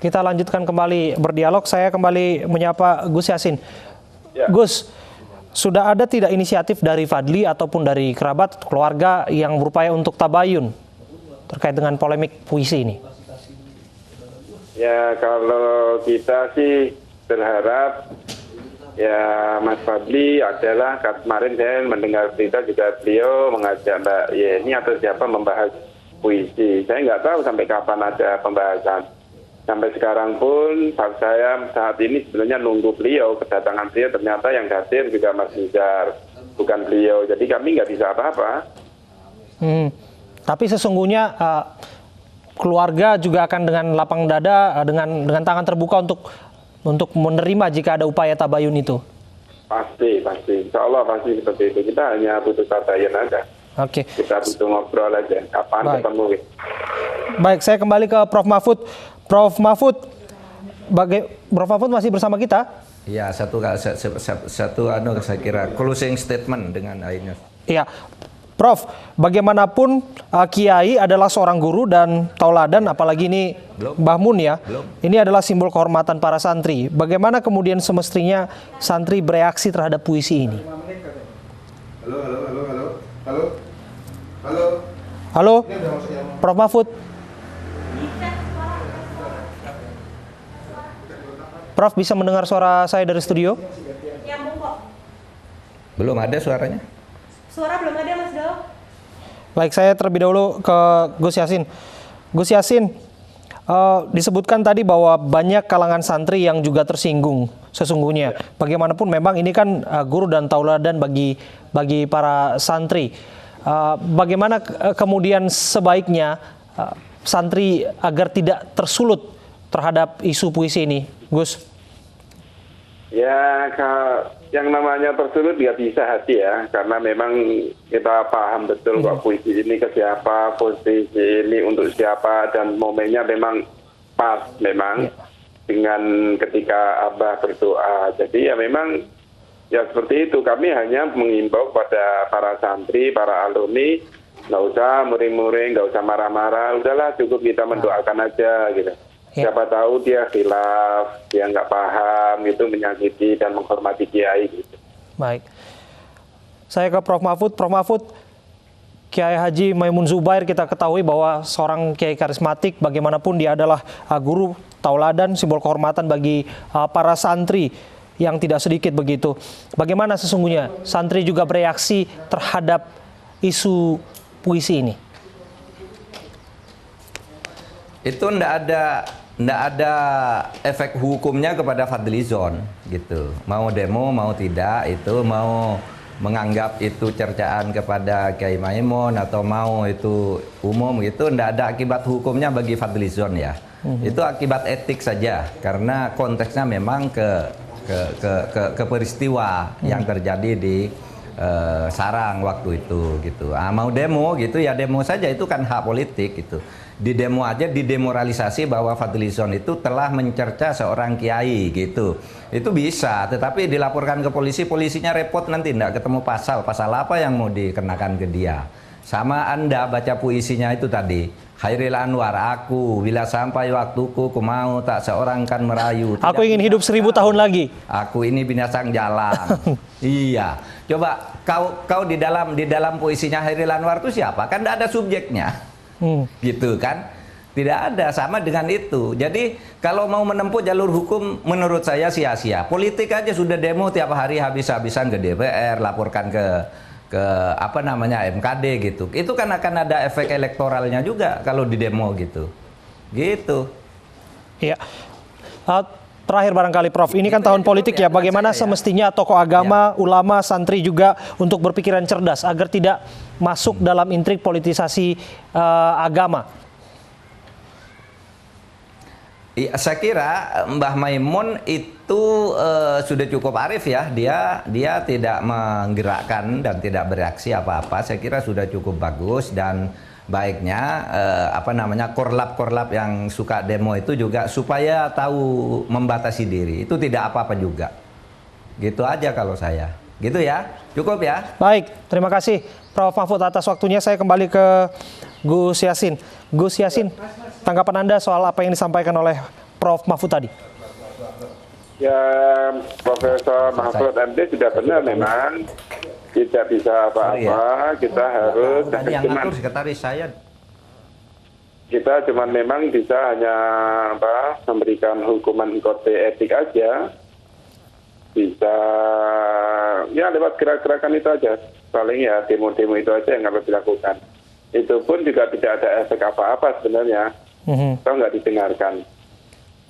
Kita lanjutkan kembali berdialog. Saya kembali menyapa Gus Yassin. Ya. Gus, sudah ada tidak inisiatif dari Fadli ataupun dari kerabat keluarga yang berupaya untuk tabayun terkait dengan polemik puisi ini? Ya, kalau kita sih berharap ya Mas Fadli adalah kemarin saya mendengar berita juga beliau mengajak Mbak Yeni atau siapa membahas puisi. Saya nggak tahu sampai kapan ada pembahasan. Sampai sekarang pun saya saat ini sebenarnya nunggu beliau, kedatangan beliau, ternyata yang hadir juga Mas Nizar, bukan beliau. Jadi kami nggak bisa apa-apa. Tapi sesungguhnya keluarga juga akan dengan lapang dada, dengan tangan terbuka untuk menerima jika ada upaya tabayun itu. Pasti. Insya Allah pasti seperti itu. Kita hanya butuh tabayun aja. Oke. Kita butuh ngobrol aja. Kapan ketemu? Baik, saya kembali ke Prof. Mahfud. Prof. Mahfud, Prof. Mahfud masih bersama kita? Iya, satu saya kira closing statement dengan Ainus. Iya, Prof. Bagaimanapun Kiai adalah seorang guru dan tauladan, apalagi ini Mbah Mun ya. Ini adalah simbol kehormatan para santri. Bagaimana kemudian semestinya santri bereaksi terhadap puisi ini? Halo, Prof. Mahfud. Prof, bisa mendengar suara saya dari studio? Belum ada suaranya? Suara belum ada, Mas Do. Baik, saya terlebih dahulu ke Gus Yassin. Gus Yassin, disebutkan tadi bahwa banyak kalangan santri yang juga tersinggung sesungguhnya. Bagaimanapun memang ini kan guru dan tauladan bagi para santri. Bagaimana kemudian sebaiknya santri agar tidak tersulut terhadap isu puisi ini, Gus? Ya, yang namanya tersulut nggak bisa hati ya, karena memang kita paham betul kok puisi ini ke siapa, posisi ini untuk siapa, dan momennya memang pas memang dengan ketika Abah berdoa. Jadi ya memang ya seperti itu, kami hanya mengimbau kepada para santri, para alumni, nggak usah muring-muring, nggak usah marah-marah, udahlah cukup kita mendoakan aja gitu. Siapa tahu dia khilaf, dia nggak paham, itu menyakiti dan menghormati kiai gitu. Baik. Saya ke Prof. Mahfud. Prof. Mahfud, Kiai Haji Maimun Zubair kita ketahui bahwa seorang kiai karismatik, bagaimanapun dia adalah guru tauladan, simbol kehormatan bagi para santri yang tidak sedikit begitu. Bagaimana sesungguhnya santri juga bereaksi terhadap isu puisi ini? Itu ndak ada efek hukumnya kepada Fadlizon gitu. Mau demo mau tidak, itu mau menganggap itu cercaan kepada Kiai Maimun atau mau itu umum gitu, ndak ada akibat hukumnya bagi Fadlizon ya. Itu akibat etik saja, karena konteksnya memang ke peristiwa yang terjadi di Sarang waktu itu gitu. Mau demo gitu ya demo saja, itu kan hak politik gitu. Di demo aja didemoralisasi bahwa Fadlizon itu telah mencerca seorang kiai gitu. Itu bisa, tetapi dilaporkan ke polisi, polisinya repot nanti tidak ketemu pasal apa yang mau dikenakan ke dia. Sama Anda baca puisinya itu tadi, Khairil Anwar, aku bila sampai waktuku ku mau tak seorang kan merayu. Aku ingin hidup 1000 tahun lagi. Aku ini binatang jalan. Iya. Coba kau di dalam puisinya Khairil Anwar itu siapa? Kan tidak ada subjeknya. Gitu kan, tidak ada. Sama dengan itu. Jadi kalau mau menempuh jalur hukum menurut saya sia-sia. Politik aja sudah demo tiap hari habis-habisan ke DPR, laporkan ke MKD gitu. Itu kan akan ada efek elektoralnya juga kalau di demo gitu. Iya. Terakhir barangkali Prof, ini kan tahun politik ya. Bagaimana semestinya tokoh agama, ulama, santri juga untuk berpikiran cerdas agar tidak masuk dalam intrik politisasi agama? Ya, saya kira Mbah Maimun itu sudah cukup arif ya. Dia tidak menggerakkan dan tidak bereaksi apa-apa. Saya kira sudah cukup bagus, dan baiknya korlap yang suka demo itu juga supaya tahu membatasi diri. Itu tidak apa-apa juga. Gitu aja kalau saya. Gitu ya. Cukup ya. Baik, terima kasih Prof. Mahfud atas waktunya. Saya kembali ke Gus Yassin. Gus Yassin, tanggapan Anda soal apa yang disampaikan oleh Prof. Mahfud tadi? Ya, Profesor Mahfud MD sudah benar memang tidak bisa apa-apa. Kita harus Tadi yang ngatur sekretaris saya. kita cuman memang bisa hanya memberikan hukuman kode etik aja, bisa ya lewat gerak-gerakan itu aja, paling ya demo-demo itu aja yang harus dilakukan. Itu pun juga tidak ada efek apa-apa sebenarnya, kalau nggak didengarkan.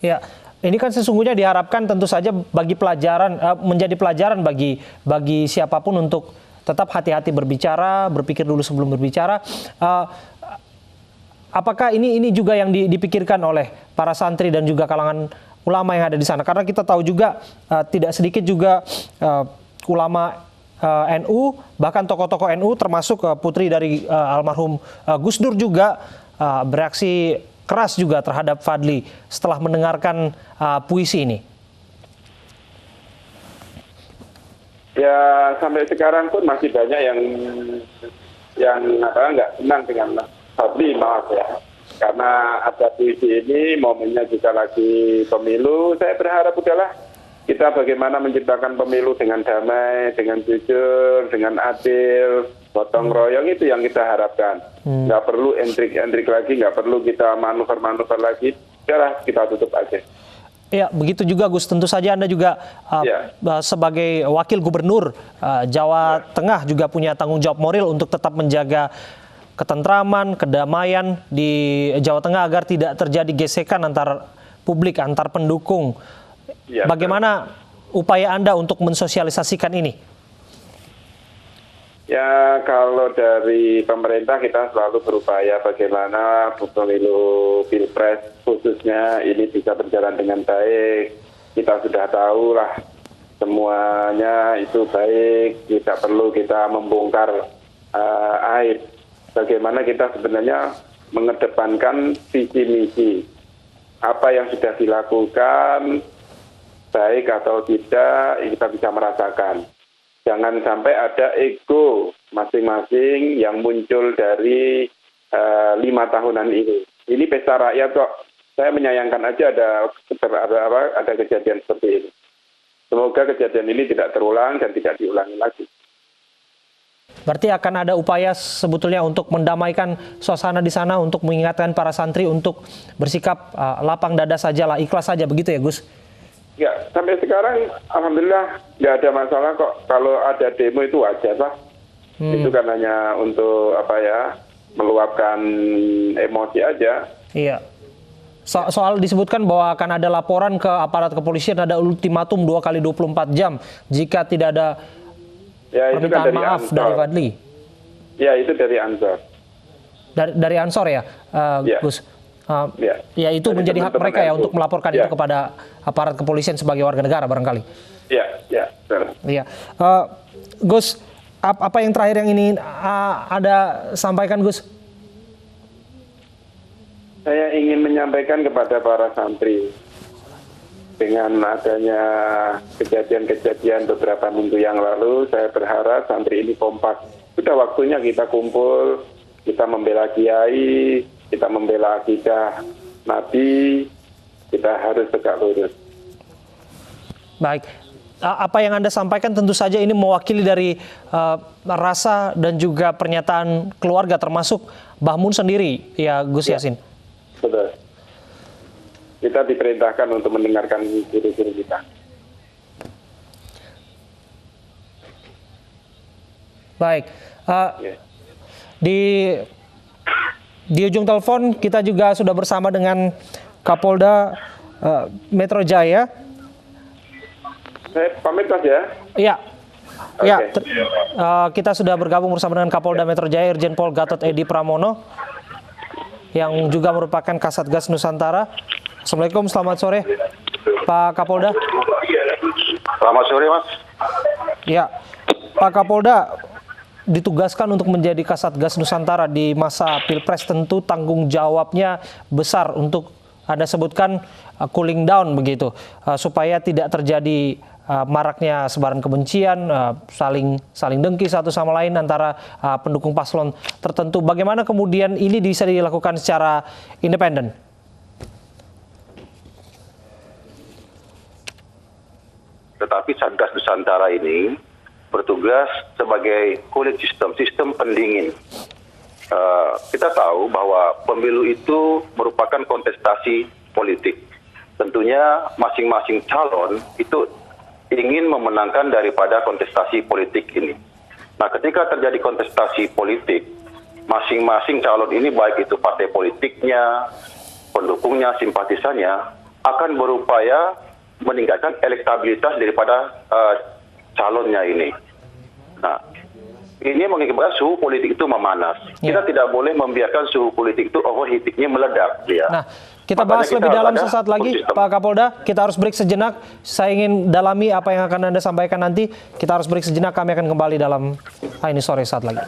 Ya, ini kan sesungguhnya diharapkan tentu saja bagi pelajaran, menjadi pelajaran bagi siapapun untuk tetap hati-hati berbicara, berpikir dulu sebelum berbicara. Apakah ini juga yang dipikirkan oleh para santri dan juga kalangan ulama yang ada di sana? Karena kita tahu juga tidak sedikit juga ulama NU, bahkan tokoh-tokoh NU termasuk putri dari almarhum Gus Dur juga bereaksi keras juga terhadap Fadly setelah mendengarkan puisi ini. Ya sampai sekarang pun masih banyak yang nggak senang dengan Fadly, maaf ya. Karena ada puisi ini, momennya juga lagi pemilu. Saya berharap udahlah kita bagaimana menciptakan pemilu dengan damai, dengan jujur, dengan adil, gotong royong, itu yang kita harapkan. Nggak perlu entrik-entrik lagi, nggak perlu kita manuver-manuver lagi. Udahlah kita tutup aja. Ya, begitu juga Gus. Tentu saja Anda juga sebagai wakil gubernur Jawa Tengah juga punya tanggung jawab moral untuk tetap menjaga ketentraman, kedamaian di Jawa Tengah agar tidak terjadi gesekan antar publik, antar pendukung. Ya, bagaimana upaya Anda untuk mensosialisasikan ini? Ya, kalau dari pemerintah kita selalu berupaya bagaimana pemilu Pilpres khususnya ini bisa berjalan dengan baik. Kita sudah tahu lah semuanya itu baik, tidak perlu kita membongkar aib. Bagaimana kita sebenarnya mengedepankan visi misi. Apa yang sudah dilakukan, baik atau tidak, kita bisa merasakan. Jangan sampai ada ego masing-masing yang muncul dari 5 tahunan ini. Ini pesta rakyat kok. Saya menyayangkan aja ada kejadian seperti ini. Semoga kejadian ini tidak terulang dan tidak diulangi lagi. Berarti akan ada upaya sebetulnya untuk mendamaikan suasana di sana, untuk mengingatkan para santri untuk bersikap lapang dada sajalah, ikhlas saja, begitu ya Gus? Ya, sampai sekarang alhamdulillah nggak ada masalah kok. Kalau ada demo itu wajar lah. Itu kan hanya untuk meluapkan emosi aja. Iya. Soal disebutkan bahwa akan ada laporan ke aparat kepolisian, ada ultimatum 2 kali 24 jam jika tidak ada permintaan kan maaf Ansor. dari Fadly. Ya, itu dari Ansor. Dari Ansor ya, Gus? Ya, itu dari menjadi hak teman-teman mereka ya NU. untuk melaporkan itu kepada aparat kepolisian sebagai warga negara barangkali. Betul. Iya. Gus, apa yang terakhir yang ini ada sampaikan Gus? Saya ingin menyampaikan kepada para santri, dengan adanya kejadian-kejadian beberapa minggu yang lalu, saya berharap santri ini kompak. Sudah waktunya kita kumpul, kita membela kiai, kita membela akidah Nabi, kita harus tegak lurus. Baik. Apa yang Anda sampaikan tentu saja ini mewakili dari rasa dan juga pernyataan keluarga termasuk Mbah Mun sendiri, ya Gus Yassin. Betul. Kita diperintahkan untuk mendengarkan guru-guru kita. Baik. Di ujung telepon kita juga sudah bersama dengan Kapolda Metro Jaya. Saya pamit Mas ya. Iya. Oke. Ya, kita sudah bergabung bersama dengan Kapolda Metro Jaya Irjen Pol Gatot Edi Pramono yang juga merupakan Kasatgas Nusantara. Assalamualaikum, selamat sore Pak Kapolda. Selamat sore Mas. Ya, Pak Kapolda ditugaskan untuk menjadi Kasatgas Nusantara di masa Pilpres, tentu tanggung jawabnya besar untuk Anda sebutkan cooling down begitu, supaya tidak terjadi maraknya sebaran kebencian, saling dengki satu sama lain antara pendukung paslon tertentu. Bagaimana kemudian ini bisa dilakukan secara independen? tetapi Satgas Nusantara ini bertugas sebagai cooling system, sistem pendingin. Kita tahu bahwa pemilu itu merupakan kontestasi politik. Tentunya masing-masing calon itu ingin memenangkan daripada kontestasi politik ini. Nah, ketika terjadi kontestasi politik, masing-masing calon ini baik itu partai politiknya, pendukungnya, simpatisannya akan berupaya meningkatkan elektabilitas daripada calonnya ini. Nah, ini mengakibatkan suhu politik itu memanas. Kita tidak boleh membiarkan suhu politik itu overheatingnya meledak. Ya. Nah, kita bahas lebih dalam sesaat lagi, Pak Kapolda. Kita harus break sejenak. Saya ingin dalami apa yang akan Anda sampaikan nanti. Kita harus break sejenak. Kami akan kembali dalam ini sore saat lagi.